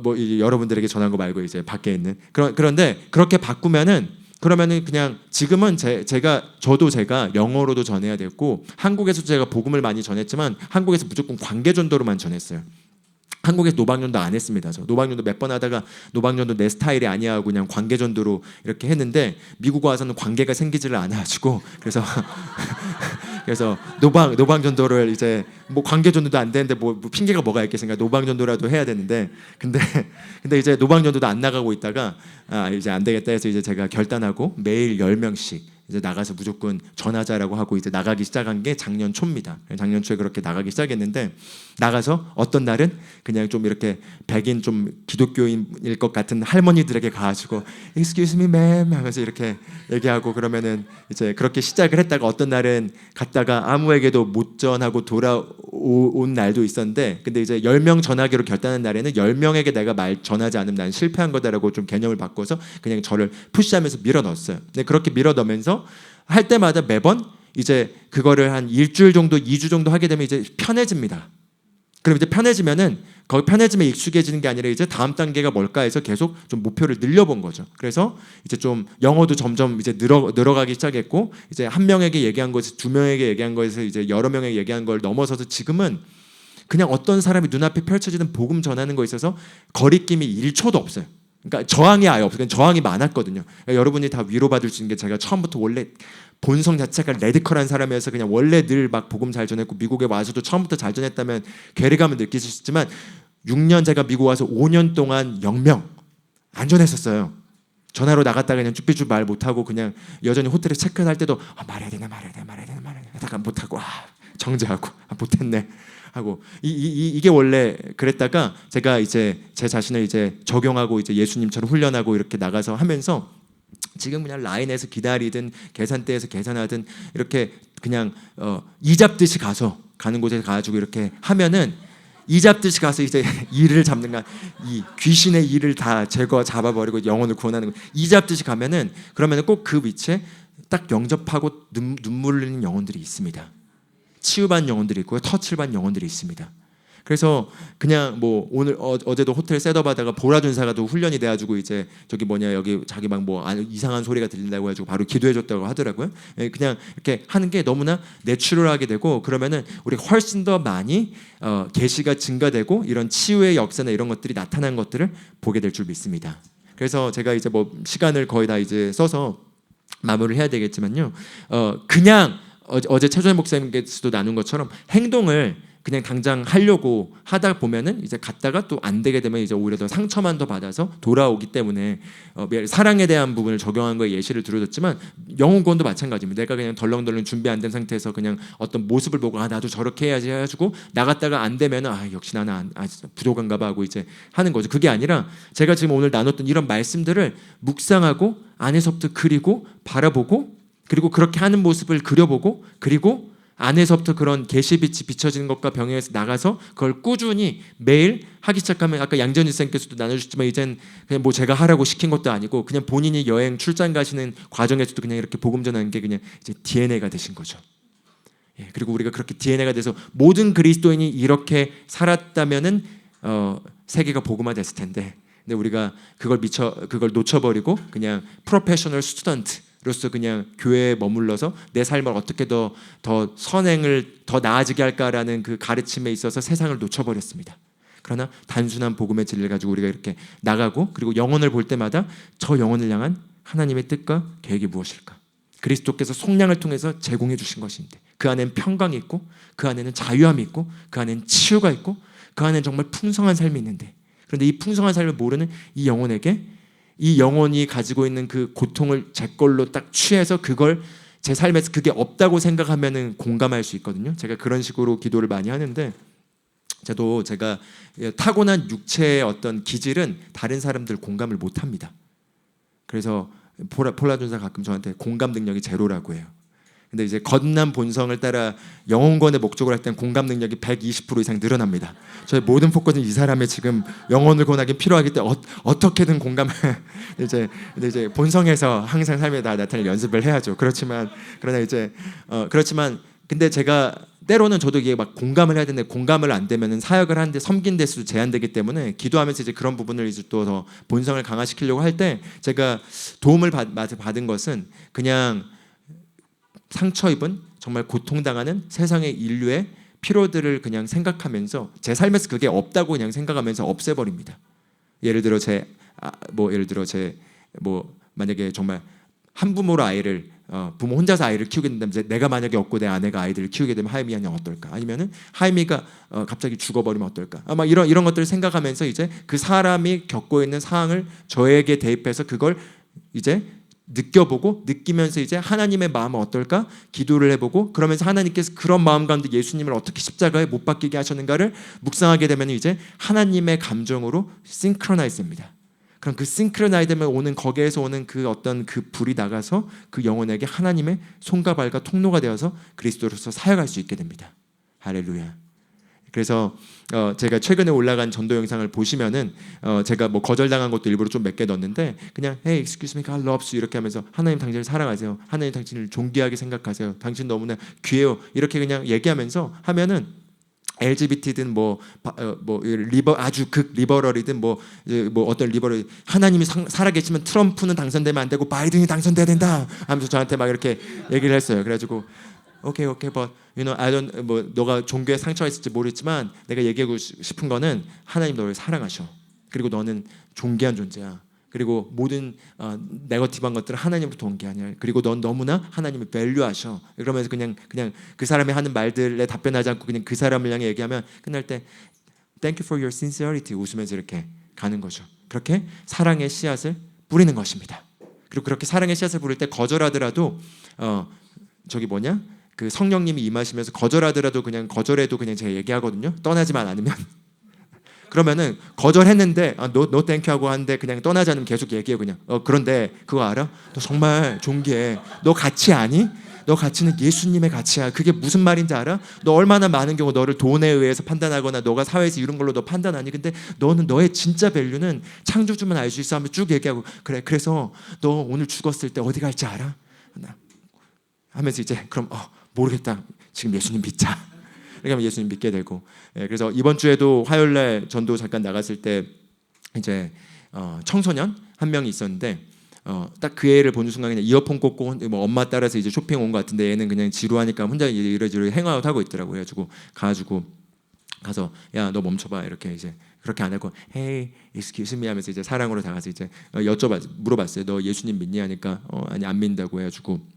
[SPEAKER 1] 뭐 여러분들에게 전한 거 말고 이제 밖에 있는 그런데 그렇게 바꾸면은 그러면은 그냥 지금은 저도 제가 영어로도 전해야 됐고 한국에서 제가 복음을 많이 전했지만 한국에서 무조건 관계 전도로만 전했어요. 한국에서 노방전도 안 했습니다. 저 노방전도 몇 번 하다가 노방전도 내 스타일이 아니야 하고 그냥 관계 전도로 이렇게 했는데 미국 와서는 관계가 생기지를 않아가지고 그래서 노방 전도를 이제 뭐 관계 전도도 안 되는데 뭐 핑계가 뭐가 있겠습니까? 노방 전도라도 해야 되는데 근데 이제 노방 전도도 안 나가고 있다가 이제 안 되겠다 해서 이제 제가 결단하고 매일 10명씩 이제 나가서 무조건 전하자라고 하고 이제 나가기 시작한 게 작년 초입니다. 작년 초에 그렇게 나가기 시작했는데 나가서 어떤 날은 그냥 좀 이렇게 백인 좀 기독교인일 것 같은 할머니들에게 가가지고 Excuse me, ma'am 하면서 이렇게 얘기하고 그러면은 이제 그렇게 시작을 했다가 어떤 날은 갔다가 아무에게도 못 전하고 돌아온 날도 있었는데 근데 이제 10명 전하기로 결단한 날에는 10명에게 내가 말 전하지 않으면 난 실패한 거다라고 좀 개념을 바꿔서 그냥 저를 푸시하면서 밀어넣었어요. 근데 그렇게 밀어넣으면서 할 때마다 매번 이제 그거를 한 일주일 정도, 2주 정도 하게 되면 이제 편해집니다. 그럼 이제 편해지면은 거기 편해지면 익숙해지는 게 아니라 이제 다음 단계가 뭘까 해서 계속 좀 목표를 늘려본 거죠. 그래서 이제 좀 영어도 점점 이제 늘어가기 시작했고 이제 한 명에게 얘기한 것에서 두 명에게 얘기한 거에서 이제 여러 명에게 얘기한 걸 넘어서서 지금은 그냥 어떤 사람이 눈앞에 펼쳐지는 복음 전하는 거에 있어서 거리낌이 1초도 없어요. 그러니까 저항이 아예 없어요. 저항이 많았거든요. 그러니까 여러분이 다 위로받을 수 있는 게 제가 처음부터 원래 본성 자체가 레디컬한 사람이어서 그냥 원래 늘 막 복음 잘 전했고 미국에 와서도 처음부터 잘 전했다면 괴리감을 느끼실 수 있지만 6년 제가 미국 와서 5년 동안 0명 안 전했었어요. 전화로 나갔다가 그냥 쭈삐쭈 말 못하고 그냥 여전히 호텔에 체크할 때도 말해야 되나 하다가 못하고 정지하고 못했네 하고 이게 원래 그랬다가 제가 이제 제 자신을 이제 적용하고 이제 예수님처럼 훈련하고 이렇게 나가서 하면서 지금 그냥 라인에서 기다리든 계산대에서 계산하든 이렇게 그냥 이 잡듯이 가는 곳에 가가지고 이렇게 하면은 이 잡듯이 가서 이제 이를 잡는 거, 이 귀신의 이를 다 잡아버리고 영혼을 구원하는 거. 이 잡듯이 가면은 그러면은 꼭 그 위치에 딱 영접하고 눈물 흘리는 영혼들이 있습니다. 치유받는 영혼들이 있고요, 터치를 받는 영혼들이 있습니다. 그래서 그냥 뭐 오늘 어제도 호텔 셋업하다가 보라 준사가 또 훈련이 돼가지고 이제 여기 자기 막 뭐 이상한 소리가 들린다고 해가지고 바로 기도해줬다고 하더라고요. 그냥 이렇게 하는 게 너무나 내추럴하게 되고 그러면은 우리가 훨씬 더 많이 계시가 증가되고 이런 치유의 역사나 이런 것들이 나타난 것들을 보게 될 줄 믿습니다. 그래서 제가 이제 뭐 시간을 거의 다 이제 써서 마무리를 해야 되겠지만요. 그냥 어제 최준현 목사님께서도 나눈 것처럼 행동을 그냥 당장 하려고 하다 보면은 이제 갔다가 또 안 되게 되면 이제 오히려 더 상처만 더 받아서 돌아오기 때문에 사랑에 대한 부분을 적용한 거에 예시를 들어줬지만 영혼 구원도 마찬가지입니다. 내가 그냥 덜렁덜렁 준비 안 된 상태에서 그냥 어떤 모습을 보고 나도 저렇게 해야지 해가지고 나갔다가 안 되면은 역시 나는 부족한가 봐 하고 이제 하는 거죠. 그게 아니라 제가 지금 오늘 나눴던 이런 말씀들을 묵상하고 안에서부터 그리고 바라보고 그리고 그렇게 하는 모습을 그려보고 그리고 안에서부터 그런 계시빛이 비춰지는 것과 병행해서 나가서 그걸 꾸준히 매일 하기 시작하면 아까 양전일 선생님께서도 나눠주셨지만 이젠 그냥 뭐 제가 하라고 시킨 것도 아니고 그냥 본인이 여행 출장 가시는 과정에서도 그냥 이렇게 복음 전하는 게 그냥 이제 DNA가 되신 거죠. 그리고 우리가 그렇게 DNA가 돼서 모든 그리스도인이 이렇게 살았다면은 세계가 복음화 됐을 텐데 근데 우리가 그걸 놓쳐버리고 그냥 프로페셔널 스튜던트 로서 그냥 교회에 머물러서 내 삶을 어떻게 더 선행을 더 나아지게 할까라는 그 가르침에 있어서 세상을 놓쳐버렸습니다. 그러나 단순한 복음의 진리를 가지고 우리가 이렇게 나가고 그리고 영혼을 볼 때마다 저 영혼을 향한 하나님의 뜻과 계획이 무엇일까? 그리스도께서 속량을 통해서 제공해 주신 것인데 그 안에는 평강이 있고 그 안에는 자유함이 있고 그 안에는 치유가 있고 그 안에는 정말 풍성한 삶이 있는데 그런데 이 풍성한 삶을 모르는 이 영혼에게 이 영혼이 가지고 있는 그 고통을 제 걸로 딱 취해서 그걸 제 삶에서 그게 없다고 생각하면은 공감할 수 있거든요. 제가 그런 식으로 기도를 많이 하는데 제가 타고난 육체의 어떤 기질은 다른 사람들 공감을 못 합니다. 그래서 폴라 전사 가끔 저한테 공감 능력이 제로라고 해요. 근데 이제 거듭난 본성을 따라 영혼권의 목적을 할 때는 공감 능력이 120% 이상 늘어납니다. 저의 모든 포커스는 이 사람의 지금 영혼을 권하기 필요하기 때문에 어떻게든 공감을 근데 이제 본성에서 항상 삶에 나타낼 연습을 해야죠. 그렇지만 근데 제가 때로는 저도 이게 막 공감을 해야 되는데 공감을 안 되면은 사역을 하는데 섬긴 데수도 제한되기 때문에 기도하면서 이제 그런 부분을 이제 또 더 본성을 강화시키려고 할 때 제가 도움을 받은 것은 그냥 상처 입은 정말 고통당하는 세상의 인류의 피로들을 그냥 생각하면서 제 삶에서 그게 없다고 그냥 생각하면서 없애버립니다. 예를 들어 만약에 정말 한부모로 아이를 부모 혼자서 아이를 키우게 된다면 내가 만약에 없고 내 아내가 아이들을 키우게 되면 하임이 아니면 어떨까? 아니면은 하임이가 갑자기 죽어버리면 어떨까? 아마 이런 것들을 생각하면서 이제 그 사람이 겪고 있는 상황을 저에게 대입해서 그걸 이제 느끼면서 이제 하나님의 마음은 어떨까? 기도를 해보고 그러면서 하나님께서 그런 마음 가운데 예수님을 어떻게 십자가에 못 박히게 하셨는가를 묵상하게 되면 이제 하나님의 감정으로 싱크로나이즈입니다. 그럼 그 싱크로나이즈면 오는 거기에서 오는 그 어떤 그 불이 나가서 그 영혼에게 하나님의 손과 발과 통로가 되어서 그리스도로서 사역할 수 있게 됩니다. 할렐루야. 그래서 제가 최근에 올라간 전도 영상을 보시면은 제가 뭐 거절당한 것도 일부러 좀 몇 개 넣었는데 그냥 Hey, excuse me, God loves you 이렇게 하면서 하나님 당신을 사랑하세요. 하나님 당신을 존귀하게 생각하세요. 당신 너무나 귀해요. 이렇게 그냥 얘기하면서 하면은 LGBT든 아주 극 리버럴이든 뭐 어떤 리버럴 하나님이 살아계시면 트럼프는 당선되면 안 되고 바이든이 당선돼야 된다 하면서 저한테 막 이렇게 얘기를 했어요. 그래가지고 오케이, but I don't 너가 종교에 상처가 있을지 모르겠지만 내가 얘기하고 싶은 거는 하나님 너를 사랑하셔. 그리고 너는 존귀한 존재야. 그리고 모든 네거티브한 것들은 하나님부터 온 게 아니야. 그리고 넌 너무나 하나님을 밸류하셔. 그러면서 그냥 그 사람이 하는 말들에 답변하지 않고 그냥 그 사람을 향해 얘기하면 끝날 때 Thank you for your sincerity 웃으면서 이렇게 가는 거죠. 그렇게 사랑의 씨앗을 뿌리는 것입니다. 그리고 그렇게 사랑의 씨앗을 뿌릴 때 거절하더라도 그 성령님이 임하시면서 거절하더라도 그냥 거절해도 그냥 제가 얘기하거든요. 떠나지만 않으면 그러면은 거절했는데 no thank you 하고 하는데 그냥 떠나지 않으면 계속 얘기해요. 그냥 그런데 그거 알아? 너 정말 존귀해. 너 가치 아니? 너 가치는 예수님의 가치야. 그게 무슨 말인지 알아? 너 얼마나 많은 경우 너를 돈에 의해서 판단하거나 너가 사회에서 이런 걸로 너 판단하니? 근데 너는 너의 진짜 밸류는 창조주만 알 수 있어 하면 쭉 얘기하고 그래서 너 오늘 죽었을 때 어디 갈지 알아? 하면서 이제 그럼 모르겠다. 지금 예수님 믿자. 이렇게 하면 예수님 믿게 되고. 그래서 이번 주에도 화요일날 전도 잠깐 나갔을 때 이제 청소년 한 명이 있었는데 딱 그 애를 보는 순간 그냥 이어폰 꽂고 뭐 엄마 따라서 이제 쇼핑 온 것 같은데 얘는 그냥 지루하니까 혼자 이러저러 행아웃 하고 있더라고. 그래가지고 가서 야 너 멈춰봐 이렇게 이제 그렇게 안 하고 Hey, excuse me 하면서 이제 사랑으로 다가서 이제 물어봤어요. 너 예수님 믿니 하니까 아니 안 믿는다고 해가지고.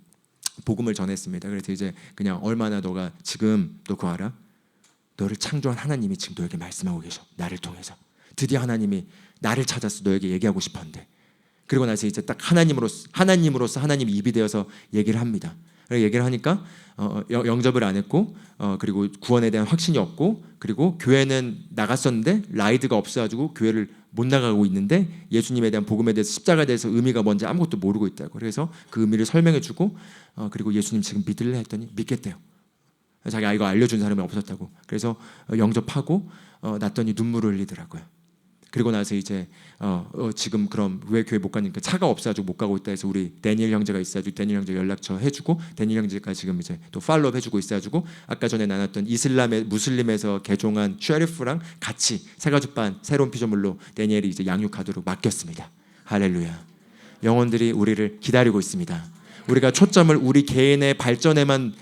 [SPEAKER 1] 복음을 전했습니다. 그래서 이제 그냥 얼마나 너가 지금 너 그거 알아? 너를 창조한 하나님이 지금 너에게 말씀하고 계셔. 나를 통해서. 드디어 하나님이 나를 찾아서 너에게 얘기하고 싶었는데. 그리고 나서 이제 딱 하나님으로서 하나님이 입이 되어서 얘기를 합니다. 얘기를 하니까 영접을 안 했고 그리고 구원에 대한 확신이 없고 그리고 교회는 나갔었는데 라이드가 없어가지고 교회를 못 나가고 있는데 예수님에 대한 복음에 대해서 십자가에 대해서 의미가 뭔지 아무것도 모르고 있다고. 그래서 그 의미를 설명해주고 그리고 예수님 지금 믿을래 했더니 믿겠대요. 자기가 이거 알려준 사람이 없었다고. 그래서 영접하고 났더니 눈물을 흘리더라고요. 그리고 나서 이제 지금 그럼 왜 교회 못 가니까 차가 없어가지고 못 가고 있다 해서 우리 데니엘 형제가 있어가지고 데니엘 형제 연락처 해주고 데니엘 형제가 지금 이제 또 팔로업 해주고 있어가지고 아까 전에 나눴던 무슬림에서 개종한 쉐리프랑 같이 새 가죽반 새로운 피조물로 데니엘이 이제 양육하도록 맡겼습니다. 할렐루야. 영혼들이 우리를 기다리고 있습니다. 우리가 초점을 우리 개인의 발전에만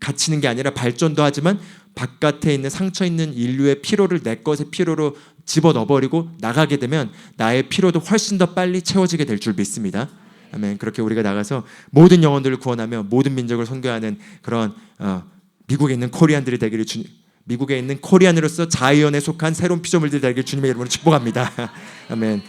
[SPEAKER 1] 갇히는 게 아니라 발전도 하지만 바깥에 있는 상처 있는 인류의 피로를 내 것의 피로로 집어넣어버리고 나가게 되면 나의 피로도 훨씬 더 빨리 채워지게 될 줄 믿습니다. 아멘. 그렇게 우리가 나가서 모든 영혼들을 구원하며 모든 민족을 선교하는 그런 미국에 있는 코리안들이 되기를 미국에 있는 코리안으로서 자이언에 속한 새로운 피조물들이 되기를 주님의 이름으로 축복합니다. 아멘.